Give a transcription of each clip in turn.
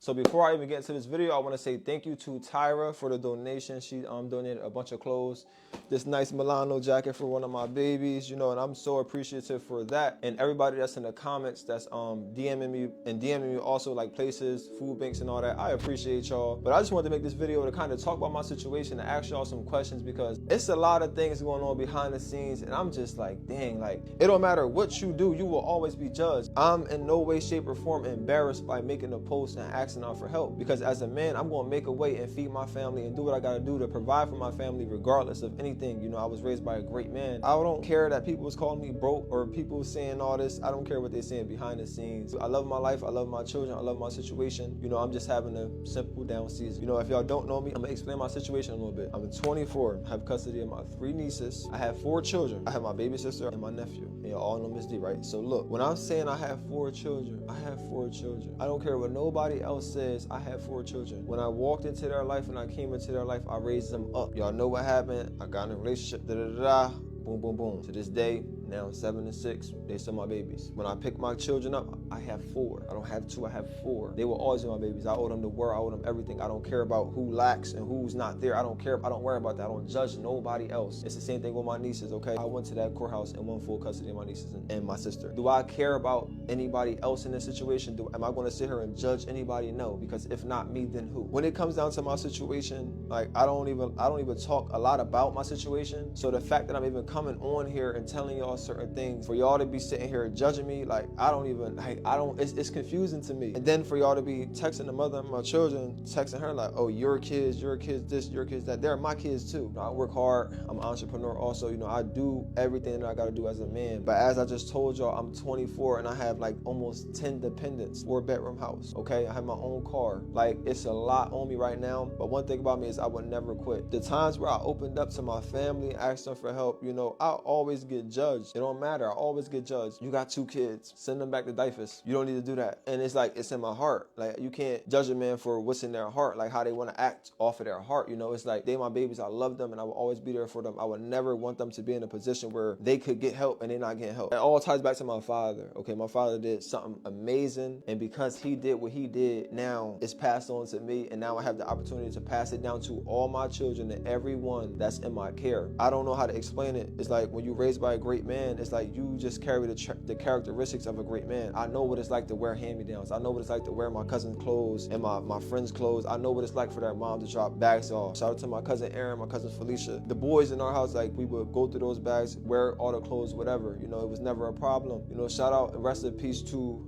So before I even get into this video, I want to say thank you to Tyra for the donation. She donated a bunch of clothes, this nice Milano jacket for one of my babies, you know, and I'm so appreciative for that. And everybody that's in the comments that's DMing me also, like places, food banks and all that. I appreciate y'all. But I just wanted to make this video to kind of talk about my situation and ask y'all some questions, because it's a lot of things going on behind the scenes, and I'm just like, dang, like it don't matter what you do, you will always be judged. I'm in no way, shape, or form embarrassed by making a post and asking out for help, because as a man, I'm gonna make a way and feed my family and do what I gotta do to provide for my family regardless of anything. You know, I was raised by a great man. I don't care that people was calling me broke or people saying all this. I don't care what they're saying behind the scenes. I love my life, I love my children, I love my situation. You know, I'm just having a simple down season. You know, if y'all don't know me, I'm gonna explain my situation a little bit. I'm 24, have custody of my 3 nieces. I have 4 children. I have my baby sister and my nephew. And y'all all know Miss D, right? So look, when I'm saying I have 4 children, I have 4 children. I don't care what nobody else says, I have 4 children. When I walked into their life and I came into their life, I raised them up. Y'all know what happened. I got in a relationship, boom, boom, boom. To this day, now 7 and 6, they still my babies. When I pick my children up, I have 4. I don't have 2, I have 4. They will always be my babies. I owe them the world, I owe them everything. I don't care about who lacks and who's not there. I don't care. I don't worry about that. I don't judge nobody else. It's the same thing with my nieces, okay? I went to that courthouse and won full custody of my nieces and my sister. Do I care about anybody else in this situation? Am I going to sit here and judge anybody? No, because if not me, then who? When it comes down to my situation, like I don't even talk a lot about my situation. So the fact that I'm even coming on here and telling y'all certain things, for y'all to be sitting here judging me, like it's confusing to me. And then for y'all to be texting the mother of my children, texting her like, oh, your kids this, your kids that. They're my kids too. You know, I work hard. I'm an entrepreneur also. You know, I do everything that I gotta do as a man. But as I just told y'all, I'm 24 and I have like almost 10 dependents, 4-bedroom house. Okay, I have my own car. Like, it's a lot on me right now. But one thing about me is I would never quit. The times where I opened up to my family, asked them for help, you know, I always get judged. It don't matter. I always get judged. You got 2 kids. Send them back to DYFS. You don't need to do that. And it's like, it's in my heart. Like, you can't judge a man for what's in their heart, like how they want to act off of their heart. You know, it's like, they my babies. I love them and I will always be there for them. I would never want them to be in a position where they could get help and they're not getting help. It all ties back to my father. Okay, my father did something amazing. And because he did what he did, now it's passed on to me. And now I have the opportunity to pass it down to all my children and everyone that's in my care. I don't know how to explain it. It's like when you're raised by a great man, it's like you just carry the characteristics of a great man. I know what it's like to wear hand-me-downs. I know what it's like to wear my cousin's clothes and my friends' clothes. I know what it's like for their mom to drop bags off. Shout out to my cousin Aaron, my cousin Felicia. The boys in our house, like, we would go through those bags, wear all the clothes, whatever. You know, it was never a problem. You know, shout out and rest in peace to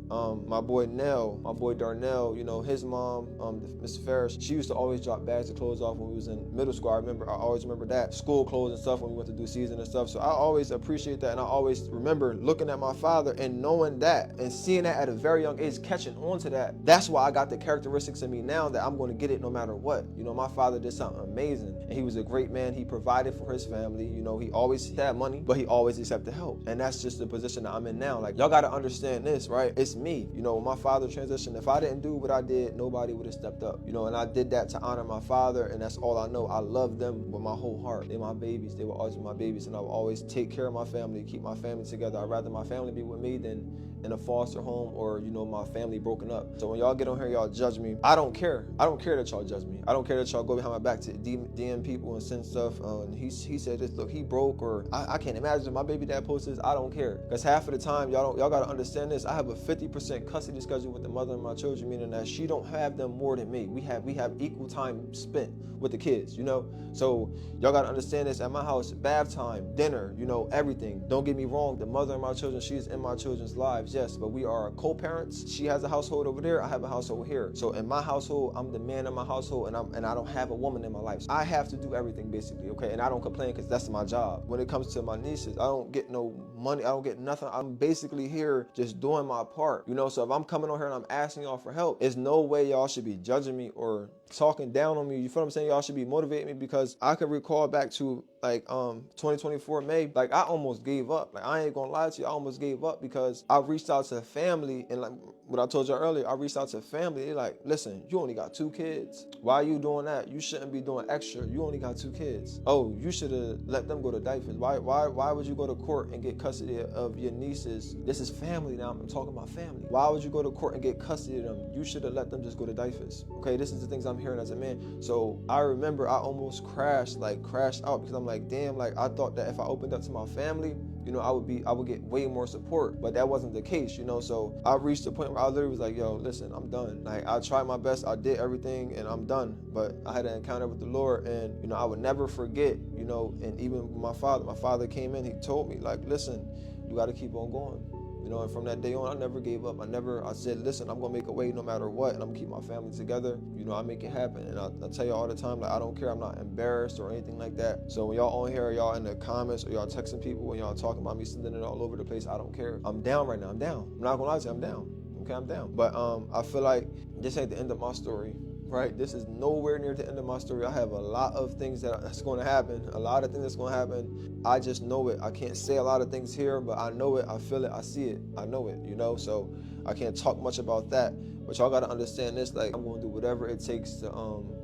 my boy Nell, my boy Darnell. You know, his mom, Miss Ferris, she used to always drop bags of clothes off when we was in middle school. I always remember that. School clothes and stuff when we went to do season and stuff. So I always appreciate that, and I always remember looking at my father and knowing that and seeing that at a very young age, catching on to that. That's why I got the characteristics in me now that I'm going to get it no matter what. You know, my father did something amazing, and he was a great man. He provided for his family. You know, he always had money, but he always accepted help. And that's just the position that I'm in now. Like, y'all got to understand this, right? It's me. You know, when my father transitioned, if I didn't do what I did, nobody would have stepped up. You know, and I did that to honor my father, and that's all I know. I love them with my whole heart. They're my babies. They will always be my babies, and I will always take care of my family, keep my family together. I'd rather my family be with me than in a foster home or, you know, my family broken up. So when y'all get on here, y'all judge me. I don't care. I don't care that y'all judge me. I don't care that y'all go behind my back to DM people and send stuff. And he said this, look, he broke, or I can't imagine my baby dad posts this. I don't care. Because half of the time, y'all got to understand this. I have a 50% custody schedule with the mother of my children, meaning that she don't have them more than me. We have equal time spent with the kids, you know? So y'all got to understand this. At my house, bath time, dinner, you know, everything. Don't get me wrong. The mother of my children, she's in my children's lives, yes, but we are co-parents. She has a household over there. I have a household here. So in my household, I'm the man of my household, and I don't have a woman in my life. So I have to do everything basically, okay? And I don't complain because that's my job. When it comes to my nieces, I don't get no money. I don't get nothing. I'm basically here just doing my part, you know? So if I'm coming on here and I'm asking y'all for help, there's no way y'all should be judging me or talking down on me. You feel what I'm saying? Y'all should be motivating me, because I could recall back to like 2024 May, like I almost gave up. Like, I ain't gonna lie to you, I almost gave up because I reached out to family, and like what I told you earlier, I reached out to family. They like, listen, you only got 2 kids. Why are you doing that? You shouldn't be doing extra. You only got 2 kids. Oh, you should have let them go to diapers. Why would you go to court and get custody of your nieces? This is family now. I'm talking about family. Why would you go to court and get custody of them? You should have let them just go to diapers. Okay, this is the things I'm hearing as a man. So I remember I almost crashed out, because I'm like, damn, like I thought that if I opened up to my family, you know, I would get way more support, but that wasn't the case, you know. So I reached a point where I literally was like, yo, listen, I'm done. Like, I tried my best, I did everything, and I'm done. But I had an encounter with the Lord, and, you know, I would never forget, you know. And even my father came in, he told me, like, listen, you got to keep on going. You know, and from that day on, I never gave up. I said, listen, I'm going to make a way no matter what, and I'm going to keep my family together. You know, I make it happen. And I tell you all the time, like, I don't care. I'm not embarrassed or anything like that. So when y'all on here, y'all in the comments, or y'all texting people, when y'all talking about me sending it all over the place, I don't care. I'm down right now. I'm down. I'm not going to lie to you, I'm down. Okay, I'm down. But I feel like this ain't the end of my story. Right, this is nowhere near the end of my story. I have a lot of things that's going to happen, a lot of things that's going to happen. I just know it. I can't say a lot of things here, but I know it, I feel it, I see it, I know it, you know. So I can't talk much about that, but y'all got to understand this. Like, I'm going to do whatever it takes to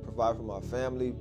provide for my family.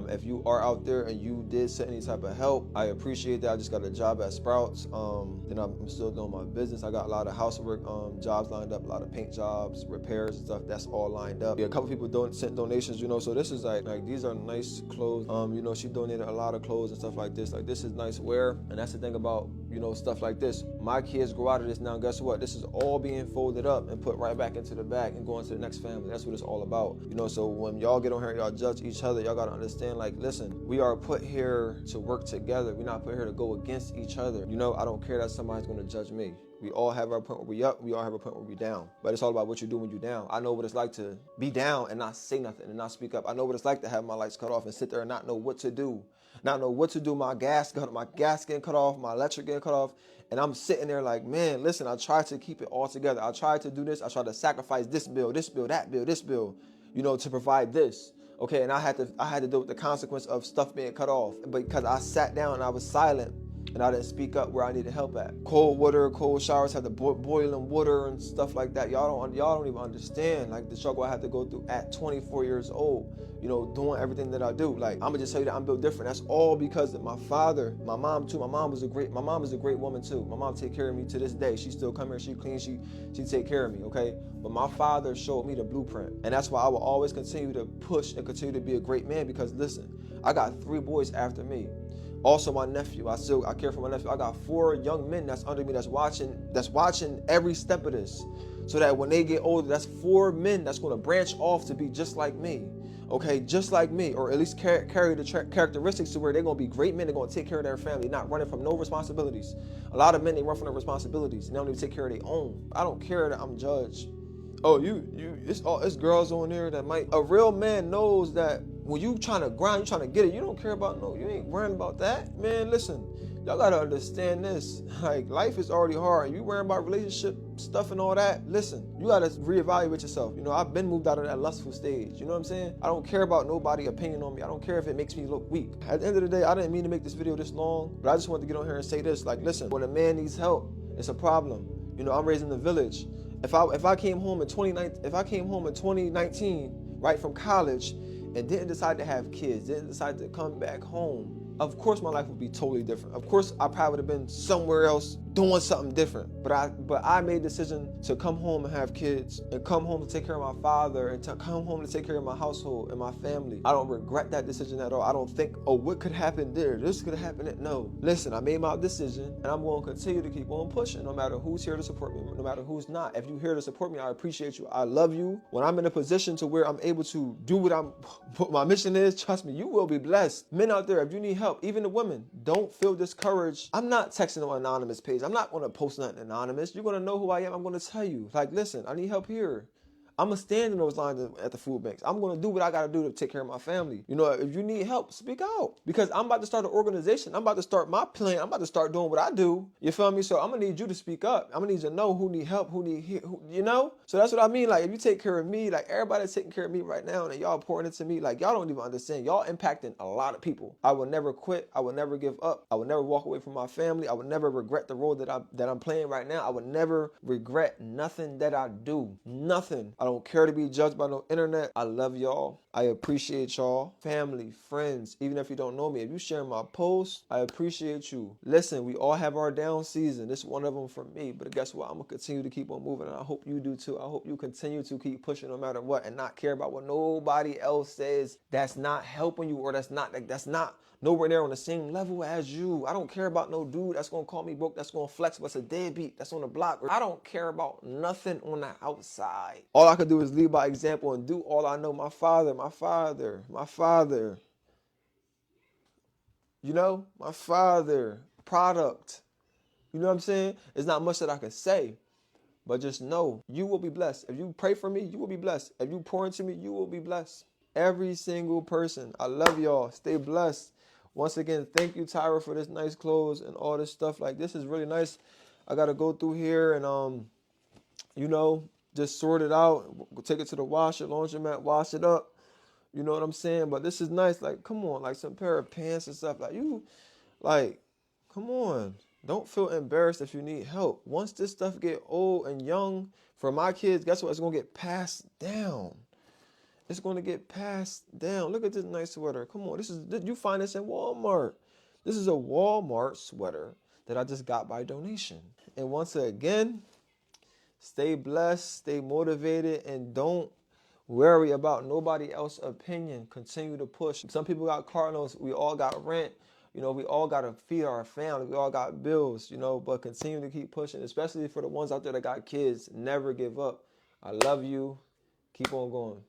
If you are out there and you did send any type of help, I appreciate that. I just got a job at Sprouts. Then I'm still doing my business. I got a lot of housework jobs lined up, a lot of paint jobs, repairs and stuff. That's all lined up. Yeah, a couple people sent donations, you know. So this is like these are nice clothes. You know, she donated a lot of clothes and stuff like this. Like, this is nice wear, and that's the thing about, you know, stuff like this. My kids grow out of this now. Guess what? This is all being folded up and put right back into the bag and going to the next family. That's what it's all about, you know. So when y'all get on here and y'all judge each other, y'all gotta understand. Like, listen, we are put here to work together. We're not put here to go against each other. You know, I don't care that somebody's going to judge me. We all have our point where we up. We all have a point where we down. But it's all about what you do when you're down. I know what it's like to be down and not say nothing and not speak up. I know what it's like to have my lights cut off and sit there and not know what to do. Not know what to do. My gas getting cut off, my electric getting cut off. And I'm sitting there like, man, listen, I tried to keep it all together. I tried to do this. I tried to sacrifice this bill, that bill, this bill, you know, to provide this. Okay, and I had to deal with the consequence of stuff being cut off, but because I sat down and I was silent and I didn't speak up where I needed help at. Cold water, cold showers, had to boiling water and stuff like that. Y'all don't even understand like the struggle I had to go through at 24 years old. You know, doing everything that I do. Like, I'm gonna just tell you that I'm built different. That's all because of my father, my mom too. My mom is a great woman too. My mom take care of me to this day. She still come here, she clean, she take care of me, okay? But my father showed me the blueprint. And that's why I will always continue to push and continue to be a great man, because listen, I got 3 boys after me. Also, my nephew, I care for my nephew. I got 4 young men that's under me that's watching every step of this. So that when they get older, that's 4 men that's gonna branch off to be just like me. Okay, just like me, or at least carry the characteristics to where they're going to be great men. They're going to take care of their family, not running from no responsibilities. A lot of men, they run from their responsibilities, and they don't even take care of their own. I don't care that I'm judged. Oh, it's girls on there that might. A real man knows that when you trying to grind, you trying to get it, you don't care about you ain't worrying about that. Man, listen, y'all got to understand this. Like, life is already hard. You worrying about relationship stuff and all that. Listen, you got to reevaluate yourself. You know, I've been moved out of that lustful stage. You know what I'm saying? I don't care about nobody's opinion on me. I don't care if it makes me look weak. At the end of the day, I didn't mean to make this video this long, but I just wanted to get on here and say this. Like, listen, when a man needs help, it's a problem. You know, I'm raised in the village. If I came home in 2019, right, from college, and didn't decide to have kids, didn't decide to come back home, of course my life would be totally different. Of course I probably would have been somewhere else doing something different. But I made the decision to come home and have kids, and come home to take care of my father, and to come home to take care of my household and my family. I don't regret that decision at all. I don't think, oh, what could happen there? This could happen there. No. Listen, I made my decision, and I'm going to continue to keep on pushing, no matter who's here to support me, no matter who's not. If you're here to support me, I appreciate you. I love you. When I'm in a position to where I'm able to do what my mission is, trust me, you will be blessed. Men out there, if you need help, even the women, don't feel discouraged. I'm not texting on an anonymous page. I'm not going to post nothing anonymous. You're going to know who I am. I'm going to tell you, like, listen, I need help here. I'm going to stand in those lines at the food banks. I'm going to do what I got to do to take care of my family. You know, if you need help, speak out. Because I'm about to start an organization. I'm about to start my plan. I'm about to start doing what I do. You feel me? So I'm going to need you to speak up. I'm going to need you to know who need help, you know? So that's what I mean. Like, if you take care of me, like everybody's taking care of me right now and y'all pouring into me, like y'all don't even understand. Y'all impacting a lot of people. I will never quit. I will never give up. I will never walk away from my family. I will never regret the role that I'm playing right now. I would never regret nothing that I do. Nothing. I don't care to be judged by no internet. I love y'all. I appreciate y'all. Family, friends, even if you don't know me. If you share my posts, I appreciate you. Listen, we all have our down season. This is one of them for me. But guess what? I'm going to continue to keep on moving. And I hope you do too. I hope you continue to keep pushing no matter what and not care about what nobody else says that's not helping you or that's not nowhere near on the same level as you. I don't care about no dude that's going to call me broke, that's going to flex, what's a deadbeat, that's on the block. I don't care about nothing on the outside. All I can do is lead by example and do all I know. My father, you know, my father, product. You know what I'm saying? It's not much that I can say, but just know you will be blessed. If you pray for me, you will be blessed. If you pour into me, you will be blessed. Every single person. I love y'all. Stay blessed. Once again, thank you, Tyra, for this nice clothes and all this stuff. Like, this is really nice. I got to go through here and, you know, just sort it out. Take it to the washer, laundromat, wash it up. You know what I'm saying? But this is nice. Like, come on, like some pair of pants and stuff. Like, come on. Don't feel embarrassed if you need help. Once this stuff get old and young, for my kids, guess what? It's going to get passed down. It's going to get passed down. Look at this nice sweater. Come on. You find this at Walmart. This is a Walmart sweater that I just got by donation. And once again, stay blessed, stay motivated, and don't worry about nobody else's opinion. Continue to push. Some people got car loans. We all got rent. You know, we all got to feed our family. We all got bills, you know, but continue to keep pushing, especially for the ones out there that got kids. Never give up. I love you. Keep on going.